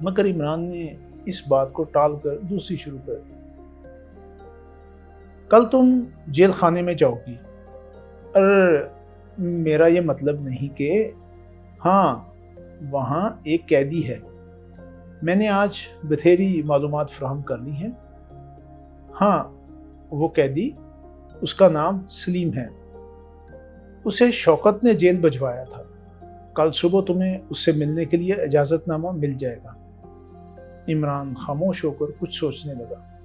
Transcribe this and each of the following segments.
مگر عمران نے اس بات کو ٹال کر دوسری شروع کر دی۔ کل تم جیل خانے میں جاؤ گی۔ میرا یہ مطلب نہیں کہ ہاں، وہاں ایک قیدی ہے۔ میں نے آج بتھیری معلومات فراہم کر لی ہیں۔ ہاں، وہ قیدی، اس کا نام سلیم ہے۔ اسے شوکت نے جیل بھجوایا تھا۔ کل صبح تمہیں اس سے ملنے کے لیے اجازت نامہ مل جائے گا۔ عمران خاموش ہو کر کچھ سوچنے لگا۔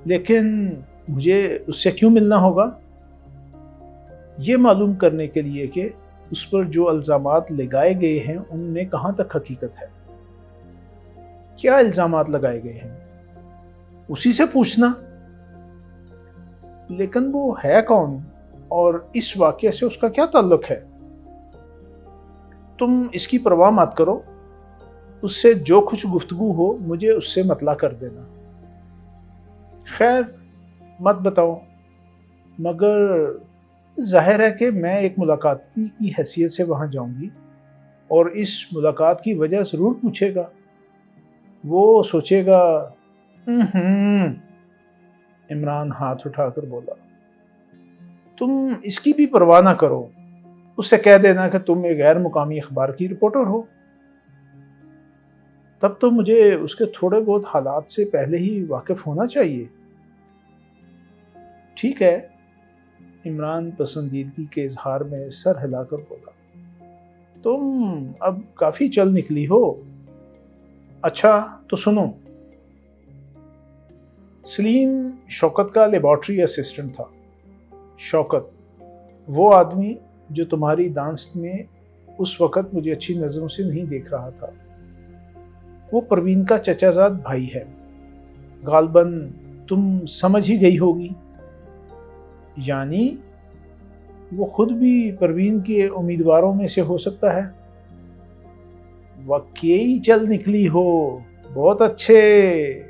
لیکن مجھے اس سے کیوں ملنا ہوگا؟ یہ معلوم کرنے کے لیے کہ اس پر جو الزامات لگائے گئے ہیں ان میں کہاں تک حقیقت ہے۔ کیا الزامات لگائے گئے ہیں؟ اسی سے پوچھنا۔ لیکن وہ ہے کون اور اس واقعے سے اس کا کیا تعلق ہے؟ تم اس کی پرواہ مت کرو، اس سے جو کچھ گفتگو ہو مجھے اس سے مطلع کر دینا۔ خیر، مت بتاؤ، مگر ظاہر ہے کہ میں ایک ملاقاتی کی حیثیت سے وہاں جاؤں گی اور اس ملاقات کی وجہ ضرور پوچھے گا۔ وہ سوچے گا۔ عمران ہاتھ اٹھا کر بولا، تم اس کی بھی پرواہ نہ کرو، اس سے کہہ دینا کہ تم ایک غیر مقامی اخبار کی رپورٹر ہو۔ تب تو مجھے اس کے تھوڑے بہت حالات سے پہلے ہی واقف ہونا چاہیے۔ ٹھیک ہے، عمران پسندیدگی کے اظہار میں سر ہلا کر بولا، تم اب کافی چل نکلی ہو۔ اچھا تو سنو، سلیم شوکت کا لیبارٹری اسسٹنٹ تھا۔ شوکت، وہ آدمی جو تمہاری دانست میں اس وقت مجھے اچھی نظروں سے نہیں دیکھ رہا تھا، وہ پروین کا چچا زاد بھائی ہے۔ غالباً تم سمجھ ہی گئی ہوگی۔ یعنی وہ خود بھی پروین کے امیدواروں میں سے ہو سکتا ہے۔ واقعی چل نکلی ہو، بہت اچھے۔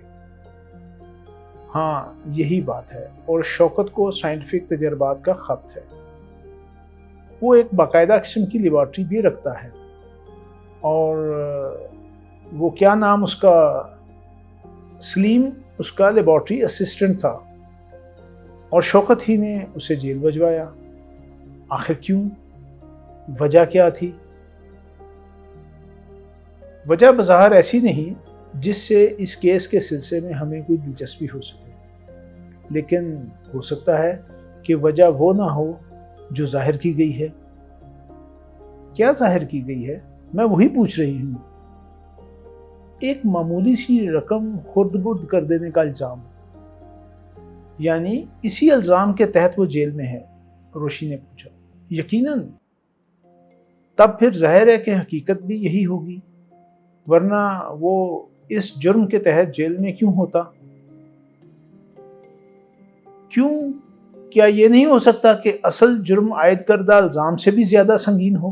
ہاں، یہی بات ہے، اور شوکت کو سائنٹیفک تجربات کا خبت ہے۔ وہ ایک باقاعدہ قسم کی لیبارٹری بھی رکھتا ہے، اور وہ کیا نام اس کا، سلیم اس کا لیبارٹری اسسٹنٹ تھا، اور شوکت ہی نے اسے جیل بھجوایا۔ آخر کیوں؟ وجہ کیا تھی؟ وجہ بظاہر ایسی نہیں جس سے اس کیس کے سلسلے میں ہمیں کوئی دلچسپی ہو سکے، لیکن ہو سکتا ہے کہ وجہ وہ نہ ہو جو ظاہر کی گئی ہے۔ کیا ظاہر کی گئی ہے؟ میں وہی پوچھ رہی ہوں۔ ایک معمولی سی رقم خرد برد کر دینے کا الزام، یعنی اسی الزام کے تحت وہ جیل میں ہے؟ روشی نے پوچھا۔ یقیناً۔ تب پھر ظاہر ہے کہ حقیقت بھی یہی ہوگی، ورنہ وہ اس جرم کے تحت جیل میں کیوں ہوتا؟ کیوں؟ کیا یہ نہیں ہو سکتا کہ اصل جرم عائد کردہ الزام سے بھی زیادہ سنگین ہو،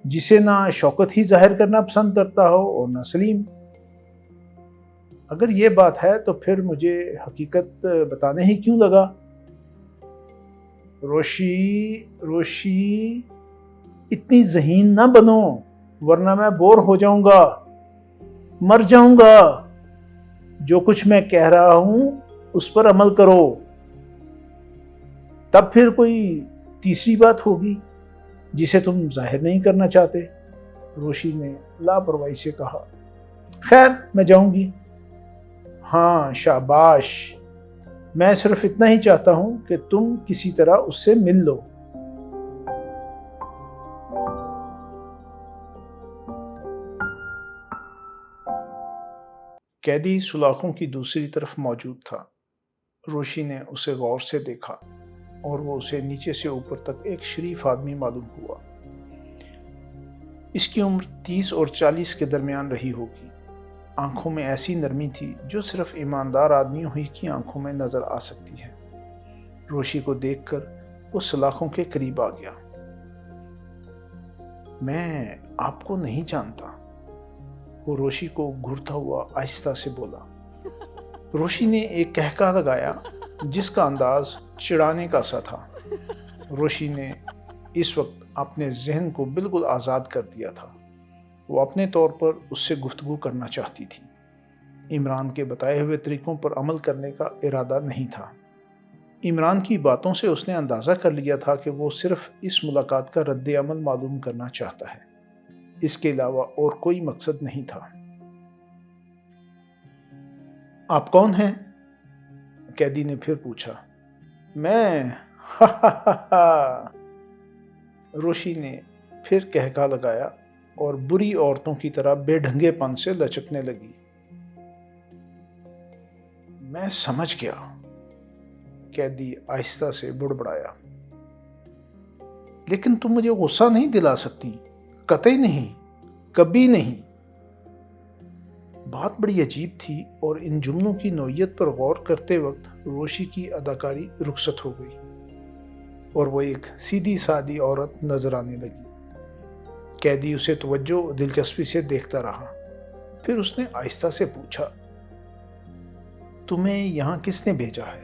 جسے نہ شوکت ہی ظاہر کرنا پسند کرتا ہو اور نہ سلیم؟ اگر یہ بات ہے تو پھر مجھے حقیقت بتانے ہی کیوں لگا؟ روشی، اتنی ذہین نہ بنو، ورنہ میں بور ہو جاؤں گا، مر جاؤں گا۔ جو کچھ میں کہہ رہا ہوں اس پر عمل کرو، تب پھر کوئی تیسری بات ہوگی جسے تم ظاہر نہیں کرنا چاہتے۔ روشی نے لاپرواہی سے کہا۔ خیر، میں جاؤں گی۔ ہاں، شاباش، میں صرف اتنا ہی چاہتا ہوں کہ تم کسی طرح اس سے مل لو۔ قیدی سلاخوں کی دوسری طرف موجود تھا۔ روشی نے اسے غور سے دیکھا اور وہ اسے نیچے سے اوپر تک ایک شریف آدمی معلوم ہوا۔ اس کی عمر 30 اور 40 کے درمیان رہی ہوگی۔ آنکھوں میں ایسی نرمی تھی جو صرف ایماندار آدمیوں ہی کی آنکھوں میں نظر آ سکتی ہے۔ روشی کو دیکھ کر وہ سلاخوں کے قریب آ گیا۔ میں آپ کو نہیں جانتا، وہ روشی کو گھرتا ہوا آہستہ سے بولا۔ روشی نے ایک کہکا لگایا جس کا انداز چڑھانے کا سا تھا۔ روشی نے اس وقت اپنے ذہن کو بالکل آزاد کر دیا تھا۔ وہ اپنے طور پر اس سے گفتگو کرنا چاہتی تھی۔ عمران کے بتائے ہوئے طریقوں پر عمل کرنے کا ارادہ نہیں تھا۔ عمران کی باتوں سے اس نے اندازہ کر لیا تھا کہ وہ صرف اس ملاقات کا رد عمل معلوم کرنا چاہتا ہے، اس کے علاوہ اور کوئی مقصد نہیں تھا۔ آپ کون ہیں؟ قیدی نے پھر پوچھا۔ میں روشی نے پھر کہکا لگایا اور بری عورتوں کی طرح بے ڈھنگے پن سے لچکنے لگی۔ میں سمجھ گیا، قیدی آہستہ سے بڑبڑایا۔ لیکن تم مجھے غصہ نہیں دلا سکتی، قطعی نہیں، کبھی نہیں۔ بات بڑی عجیب تھی اور ان جملوں کی نوعیت پر غور کرتے وقت روشی کی اداکاری رخصت ہو گئی اور وہ ایک سیدھی سادی عورت نظر آنے لگی۔ قیدی اسے توجہ و دلچسپی سے دیکھتا رہا، پھر اس نے آہستہ سے پوچھا، تمہیں یہاں کس نے بھیجا ہے؟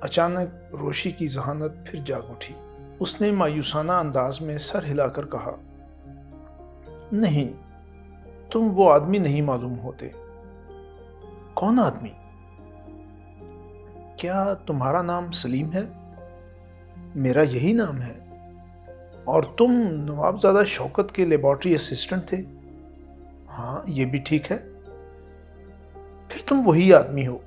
اچانک روشی کی ذہانت پھر جاگ اٹھی۔ اس نے مایوسانہ انداز میں سر ہلا کر کہا، نہیں، تم وہ آدمی نہیں معلوم ہوتے۔ کون آدمی؟ کیا تمہارا نام سلیم ہے؟ میرا یہی نام ہے۔ اور تم نوابزادہ شوکت کے لیبارٹری اسسٹنٹ تھے؟ ہاں، یہ بھی ٹھیک ہے۔ پھر تم وہی آدمی ہو۔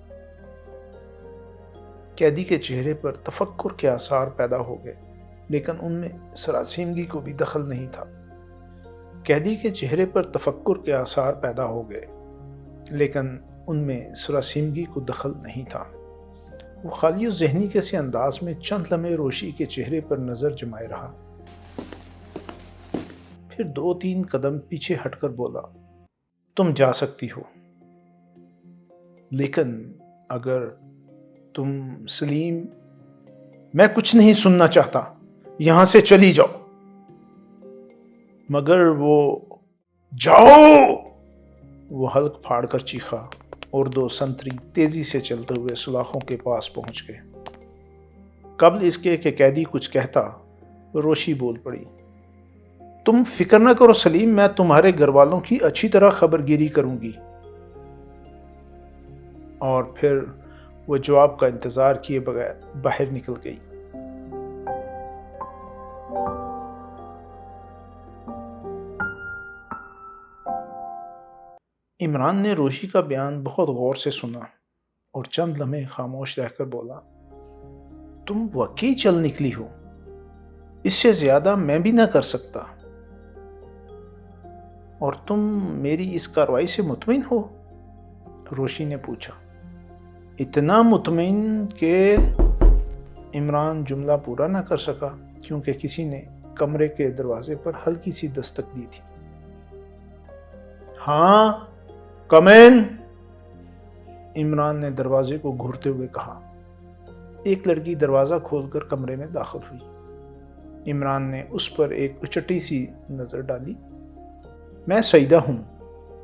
قیدی کے چہرے پر تفکر کے آثار پیدا ہو گئے، لیکن ان میں سراسیمگی کو بھی دخل نہیں تھا۔ قیدی کے چہرے پر تفکر کے آثار پیدا ہو گئے، لیکن ان میں سراسیمگی کو دخل نہیں تھا۔ وہ خالی و ذہنی کیسے انداز میں چند لمحے روشی کے چہرے پر نظر جمائے رہا، پھر 2-3 قدم پیچھے ہٹ کر بولا، تم جا سکتی ہو، لیکن اگر تم سلیم، میں کچھ نہیں سننا چاہتا، یہاں سے چلی جاؤ۔ مگر وہ جاؤ! وہ حلق پھاڑ کر چیخا اور 2 سنتری تیزی سے چلتے ہوئے سلاخوں کے پاس پہنچ گئے۔ قبل اس کے کہ قیدی کچھ کہتا، روشی بول پڑی، تم فکر نہ کرو سلیم، میں تمہارے گھر والوں کی اچھی طرح خبر گیری کروں گی۔ اور پھر وہ جواب کا انتظار کیے بغیر باہر نکل گئی۔ عمران نے روشی کا بیان بہت غور سے سنا اور چند لمحے خاموش رہ کر بولا، تم واقعی چل نکلی ہو، اس سے زیادہ میں بھی نہ کر سکتا۔ اور تم میری اس کارروائی سے مطمئن ہو؟ روشی نے پوچھا۔ اتنا مطمئن کہ عمران جملہ پورا نہ کر سکا کیونکہ کسی نے کمرے کے دروازے پر ہلکی سی دستک دی تھی۔ ہاں، کم ان! عمران نے دروازے کو گھورتے ہوئے کہا۔ ایک لڑکی دروازہ کھول کر کمرے میں داخل ہوئی۔ عمران نے اس پر ایک اچٹی سی نظر ڈالی۔ میں سعیدہ ہوں،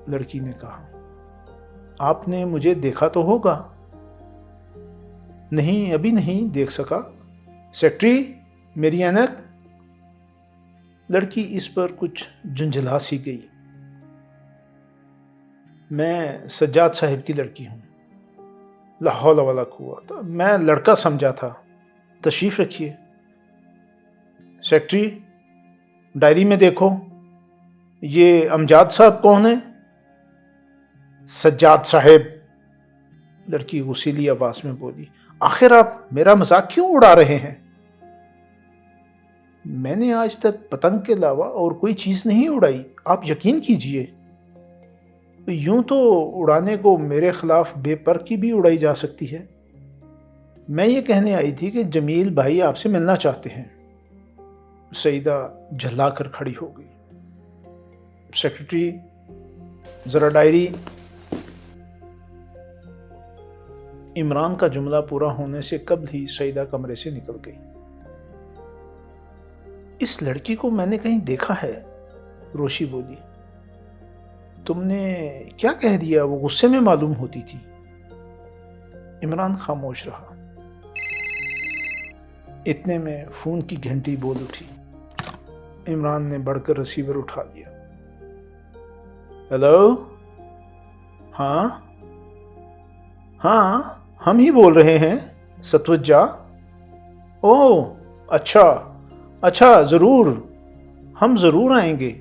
لڑکی نے کہا۔ آپ نے مجھے دیکھا تو ہوگا؟ نہیں، ابھی نہیں دیکھ سکا۔ سیکرٹری، میری اینک! لڑکی اس پر کچھ جھنجھلا سی گئی۔ میں سجاد صاحب کی لڑکی ہوں۔ لا حول ولا قوت، میں لڑکا سمجھا تھا۔ تشریف رکھیے۔ سیکرٹری، ڈائری میں دیکھو، یہ امجاد صاحب کون ہیں؟ سجاد صاحب، لڑکی غصیلی آواز میں بولی۔ آخر آپ میرا مذاق کیوں اڑا رہے ہیں؟ میں نے آج تک پتنگ کے علاوہ اور کوئی چیز نہیں اڑائی، آپ یقین کیجئے۔ یوں تو اڑانے کو میرے خلاف بے پر کی بھی اڑائی جا سکتی ہے۔ میں یہ کہنے آئی تھی کہ جمیل بھائی آپ سے ملنا چاہتے ہیں۔ سعیدہ جھلا کر کھڑی ہو گئی۔ سیکرٹری، ذرا ڈائری۔ عمران کا جملہ پورا ہونے سے قبل ہی سعیدہ کمرے سے نکل گئی۔ اس لڑکی کو میں نے کہیں دیکھا ہے، روشی بولی۔ تم نے کیا کہہ دیا؟ وہ غصے میں معلوم ہوتی تھی۔ عمران خاموش رہا۔ اتنے میں فون کی گھنٹی بول اٹھی۔ عمران نے بڑھ کر ریسیور اٹھا لیا۔ ہیلو، ہاں ہاں، ہم ہی بول رہے ہیں، ستوجا۔ اوہ، اچھا اچھا، ضرور، ہم ضرور آئیں گے۔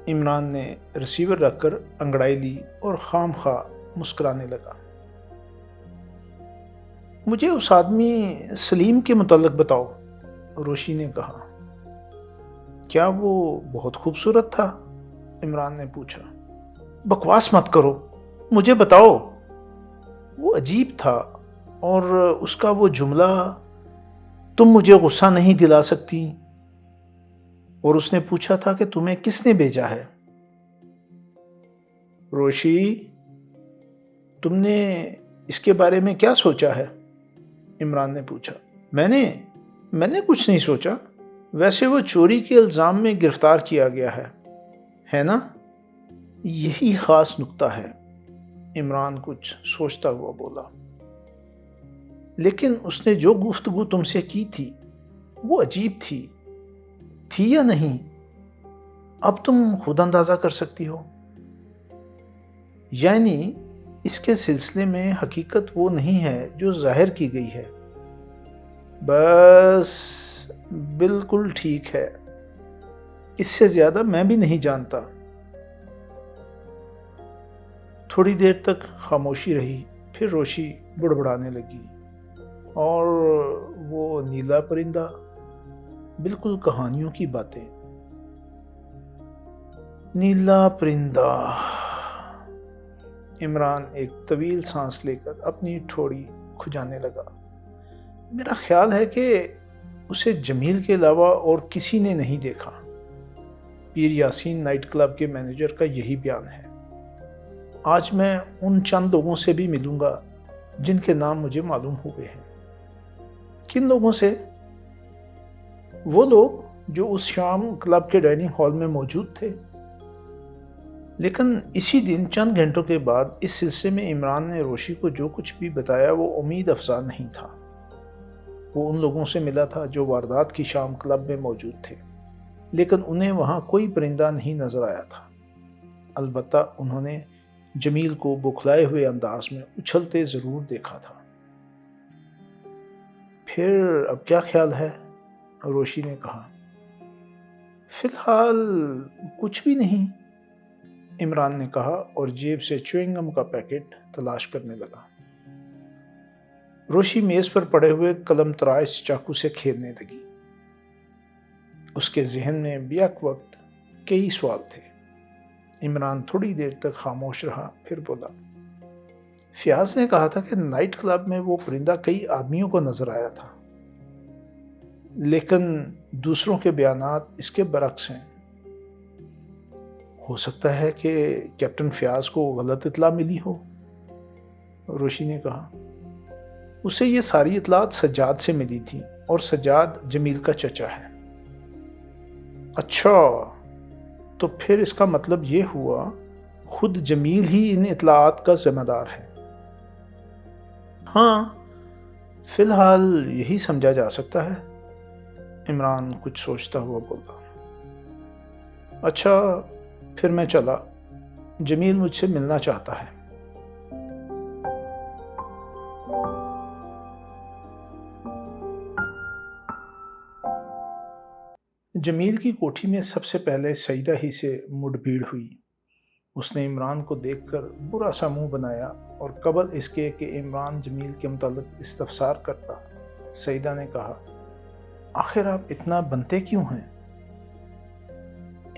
عمران نے ریسیور رکھ کر انگڑائی لی اور خام خواہ مسکرانے لگا۔ مجھے اس آدمی سلیم کے متعلق بتاؤ، روشی نے کہا۔ کیا وہ بہت خوبصورت تھا؟ عمران نے پوچھا۔ بکواس مت کرو، مجھے بتاؤ۔ وہ عجیب تھا، اور اس کا وہ جملہ، تم مجھے غصہ نہیں دلا سکتی، اور اس نے پوچھا تھا کہ تمہیں کس نے بھیجا ہے۔ روشی، تم نے اس کے بارے میں کیا سوچا ہے؟ عمران نے پوچھا۔ میں نے کچھ نہیں سوچا، ویسے وہ چوری کے الزام میں گرفتار کیا گیا ہے نا؟ یہی خاص نکتہ ہے، عمران کچھ سوچتا ہوا بولا۔ لیکن اس نے جو گفتگو تم سے کی تھی وہ عجیب تھی یا نہیں؟ اب تم خود اندازہ کر سکتی ہو۔ یعنی اس کے سلسلے میں حقیقت وہ نہیں ہے جو ظاہر کی گئی ہے۔ بس بالکل ٹھیک ہے، اس سے زیادہ میں بھی نہیں جانتا۔ تھوڑی دیر تک خاموشی رہی، پھر روشی بڑبڑانے لگی۔ اور وہ نیلا پرندہ، بالکل کہانیوں کی باتیں۔ نیلا پرندہ۔ عمران ایک طویل سانس لے کر اپنی ٹھوڑی کھجانے لگا۔ میرا خیال ہے کہ اسے جمیل کے علاوہ اور کسی نے نہیں دیکھا۔ پیر یاسین نائٹ کلب کے مینیجر کا یہی بیان ہے۔ آج میں ان چند لوگوں سے بھی ملوں گا جن کے نام مجھے معلوم ہوئے ہیں۔ کن لوگوں سے؟ وہ لوگ جو اس شام کلب کے ڈائننگ ہال میں موجود تھے۔ لیکن اسی دن چند گھنٹوں کے بعد اس سلسلے میں عمران نے روشی کو جو کچھ بھی بتایا وہ امید افزا نہیں تھا۔ وہ ان لوگوں سے ملا تھا جو واردات کی شام کلب میں موجود تھے، لیکن انہیں وہاں کوئی پرندہ نہیں نظر آیا تھا۔ البتہ انہوں نے جمیل کو بوکھلائے ہوئے انداز میں اچھلتے ضرور دیکھا تھا۔ پھر اب کیا خیال ہے؟ روشی نے کہا۔ فی الحال کچھ بھی نہیں، عمران نے کہا اور جیب سے چیونگ گم کا پیکٹ تلاش کرنے لگا۔ روشی میز پر پڑے ہوئے قلم تراش چاقو سے کھیلنے لگی۔ اس کے ذہن میں بیک وقت کئی سوال تھے۔ عمران تھوڑی دیر تک خاموش رہا، پھر بولا۔ فیاض نے کہا تھا کہ نائٹ کلب میں وہ پرندہ کئی آدمیوں کو نظر آیا تھا، لیکن دوسروں کے بیانات اس کے برعکس ہیں۔ ہو سکتا ہے کہ کیپٹن فیاض کو غلط اطلاع ملی ہو، روشی نے کہا۔ اسے یہ ساری اطلاعات سجاد سے ملی تھی، اور سجاد جمیل کا چچا ہے۔ اچھا، تو پھر اس کا مطلب یہ ہوا خود جمیل ہی ان اطلاعات کا ذمہ دار ہے۔ ہاں، فی الحال یہی سمجھا جا سکتا ہے، عمران کچھ سوچتا ہوا بولا۔ اچھا، پھر میں چلا، جمیل مجھ سے ملنا چاہتا ہے۔ جمیل کی کوٹھی میں سب سے پہلے سعیدہ ہی سے مڈ بھیڑ ہوئی۔ اس نے عمران کو دیکھ کر برا سا منہ بنایا، اور قبل اس کے کہ عمران جمیل کے متعلق استفسار کرتا، سعیدہ نے کہا، آخر آپ اتنا بنتے کیوں ہیں؟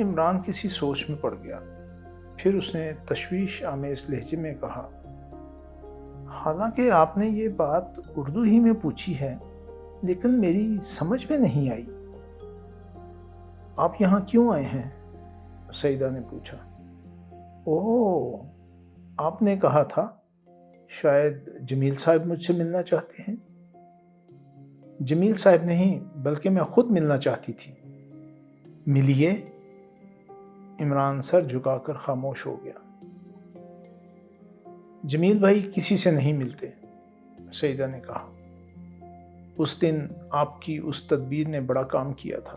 عمران کسی سوچ میں پڑ گیا، پھر اس نے تشویش آمیز لہجے میں کہا، حالانکہ آپ نے یہ بات اردو ہی میں پوچھی ہے، لیکن میری سمجھ میں نہیں آئی۔ آپ یہاں کیوں آئے ہیں؟ سعیدہ نے پوچھا۔ اوہ، آپ نے کہا تھا شاید جمیل صاحب مجھ سے ملنا چاہتے ہیں۔ جمیل صاحب نہیں، بلکہ میں خود ملنا چاہتی تھی۔ ملیے۔ عمران سر جھکا کر خاموش ہو گیا۔ جمیل بھائی کسی سے نہیں ملتے، سعیدہ نے کہا۔ اس دن آپ کی اس تدبیر نے بڑا کام کیا تھا۔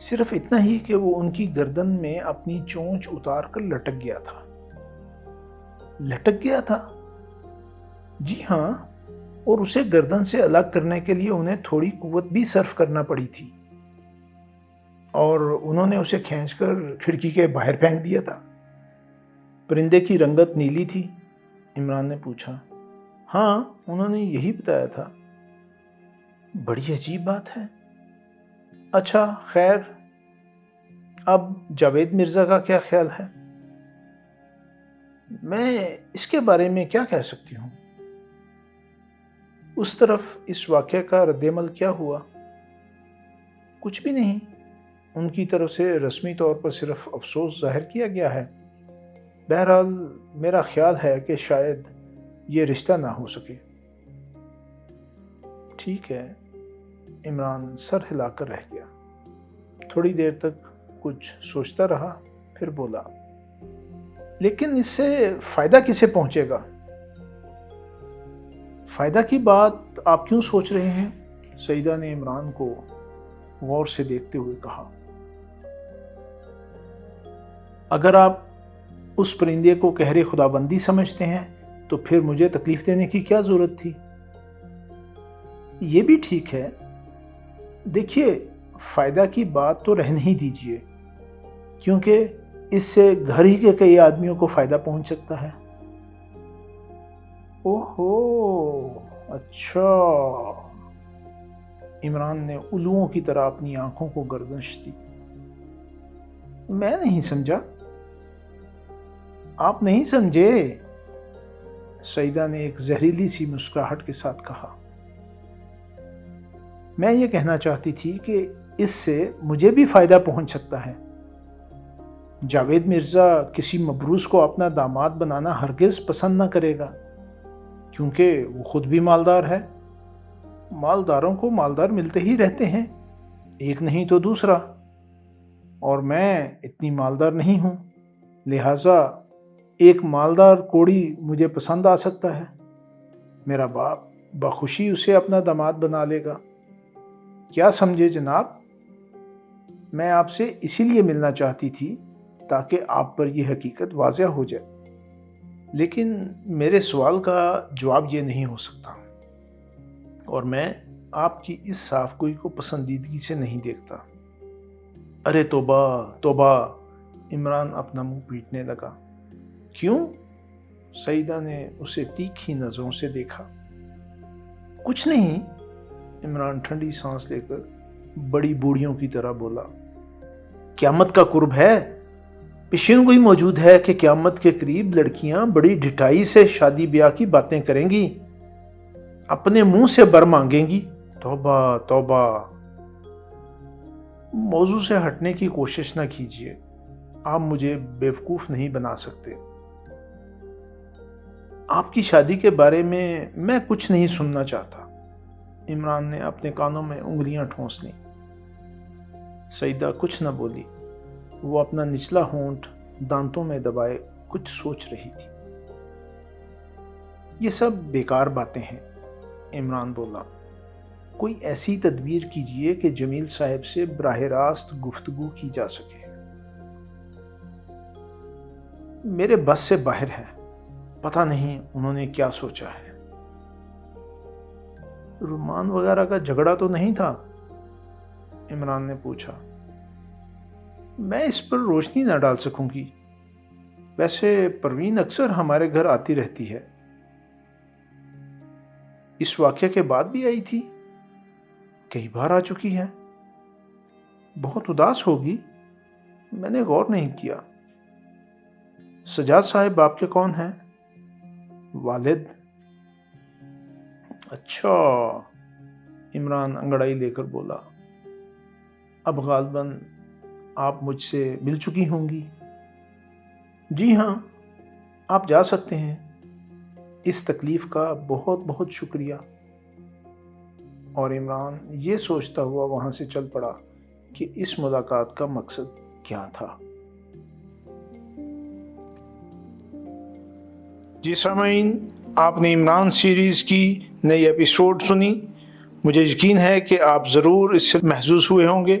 صرف اتنا ہی کہ وہ ان کی گردن میں اپنی چونچ اتار کر لٹک گیا تھا۔ لٹک گیا تھا؟ جی ہاں، اور اسے گردن سے الگ کرنے کے لیے انہیں تھوڑی قوت بھی صرف کرنا پڑی تھی، اور انہوں نے اسے کھینچ کر کھڑکی کے باہر پھینک دیا تھا۔ پرندے کی رنگت نیلی تھی؟ عمران نے پوچھا۔ ہاں، انہوں نے یہی بتایا تھا۔ بڑی عجیب بات ہے۔ اچھا خیر، اب جاوید مرزا کا کیا خیال ہے؟ میں اس کے بارے میں کیا کہہ سکتی ہوں؟ اس طرف اس واقعے کا رد عمل کیا ہوا؟ کچھ بھی نہیں، ان کی طرف سے رسمی طور پر صرف افسوس ظاہر کیا گیا ہے۔ بہرحال میرا خیال ہے کہ شاید یہ رشتہ نہ ہو سکے۔ ٹھیک ہے، عمران سر ہلا کر رہ گیا۔ تھوڑی دیر تک کچھ سوچتا رہا، پھر بولا، لیکن اس سے فائدہ کسے پہنچے گا؟ فائدہ کی بات آپ کیوں سوچ رہے ہیں؟ سعیدہ نے عمران کو غور سے دیکھتے ہوئے کہا۔ اگر آپ اس پرندے کو قہر خداوندی سمجھتے ہیں تو پھر مجھے تکلیف دینے کی کیا ضرورت تھی؟ یہ بھی ٹھیک ہے۔ دیکھیے، فائدہ کی بات تو رہنے ہی دیجیے، کیونکہ اس سے گھر ہی کے کئی آدمیوں کو فائدہ پہنچ سکتا ہے۔ اوہو، اچھا۔ عمران نے الوؤں کی طرح اپنی آنکھوں کو گردش دی۔ میں نہیں سمجھا۔ آپ نہیں سمجھے؟ سعیدہ نے ایک زہریلی سی مسکراہٹ کے ساتھ کہا۔ میں یہ کہنا چاہتی تھی کہ اس سے مجھے بھی فائدہ پہنچ سکتا ہے۔ جاوید مرزا کسی مبروز کو اپنا داماد بنانا ہرگز پسند نہ کرے گا، کیونکہ وہ خود بھی مالدار ہے۔ مالداروں کو مالدار ملتے ہی رہتے ہیں، ایک نہیں تو دوسرا، اور میں اتنی مالدار نہیں ہوں، لہٰذا ایک مالدار کوڑی مجھے پسند آ سکتا ہے۔ میرا باپ بخوشی اسے اپنا داماد بنا لے گا۔ کیا سمجھے جناب؟ میں آپ سے اسی لیے ملنا چاہتی تھی تاکہ آپ پر یہ حقیقت واضح ہو جائے، لیکن میرے سوال کا جواب یہ نہیں ہو سکتا، اور میں آپ کی اس صاف گوئی کو پسندیدگی سے نہیں دیکھتا۔ ارے توبہ توبہ! عمران اپنا منہ پیٹنے لگا۔ کیوں؟ سعیدہ نے اسے تیکھی نظروں سے دیکھا۔ کچھ نہیں، عمران ٹھنڈی سانس لے کر بڑی بوڑھیوں کی طرح بولا۔ قیامت کا قرب ہے، پیشین گوئی موجود ہے کہ قیامت کے قریب لڑکیاں بڑی ڈھٹائی سے شادی بیاہ کی باتیں کریں گی، اپنے منہ سے بر مانگیں گی۔ توبہ توبہ! موضوع سے ہٹنے کی کوشش نہ کیجیے، آپ مجھے بیوقوف نہیں بنا سکتے۔ آپ کی شادی کے بارے میں کچھ نہیں سننا چاہتا۔ عمران نے اپنے کانوں میں انگلیاں ٹھونس لیں۔ سعیدہ کچھ نہ بولی، وہ اپنا نچلا ہونٹ دانتوں میں دبائے کچھ سوچ رہی تھی۔ یہ سب بیکار باتیں ہیں، عمران بولا۔ کوئی ایسی تدبیر کیجیے کہ جمیل صاحب سے براہ راست گفتگو کی جا سکے۔ میرے بس سے باہر ہے، پتہ نہیں انہوں نے کیا سوچا ہے۔ رومان وغیرہ کا جھگڑا تو نہیں تھا؟ عمران نے پوچھا۔ میں اس پر روشنی نہ ڈال سکوں گی، ویسے پروین اکثر ہمارے گھر آتی رہتی ہے۔ اس واقعے کے بعد بھی آئی تھی؟ کئی بار آ چکی ہے۔ بہت اداس ہوگی، میں نے غور نہیں کیا۔ سجاد صاحب آپ کے کون ہیں؟ والد۔ اچھا، عمران انگڑائی لے کر بولا۔ اب غالباً آپ مجھ سے مل چکی ہوں گی۔ جی ہاں، آپ جا سکتے ہیں۔ اس تکلیف کا بہت بہت شکریہ۔ اور عمران یہ سوچتا ہوا وہاں سے چل پڑا کہ اس ملاقات کا مقصد کیا تھا۔ جی سامعین، آپ نے عمران سیریز کی نئی ایپیسوڈ سنی۔ مجھے یقین ہے کہ آپ ضرور اس سے محظوظ ہوئے ہوں گے۔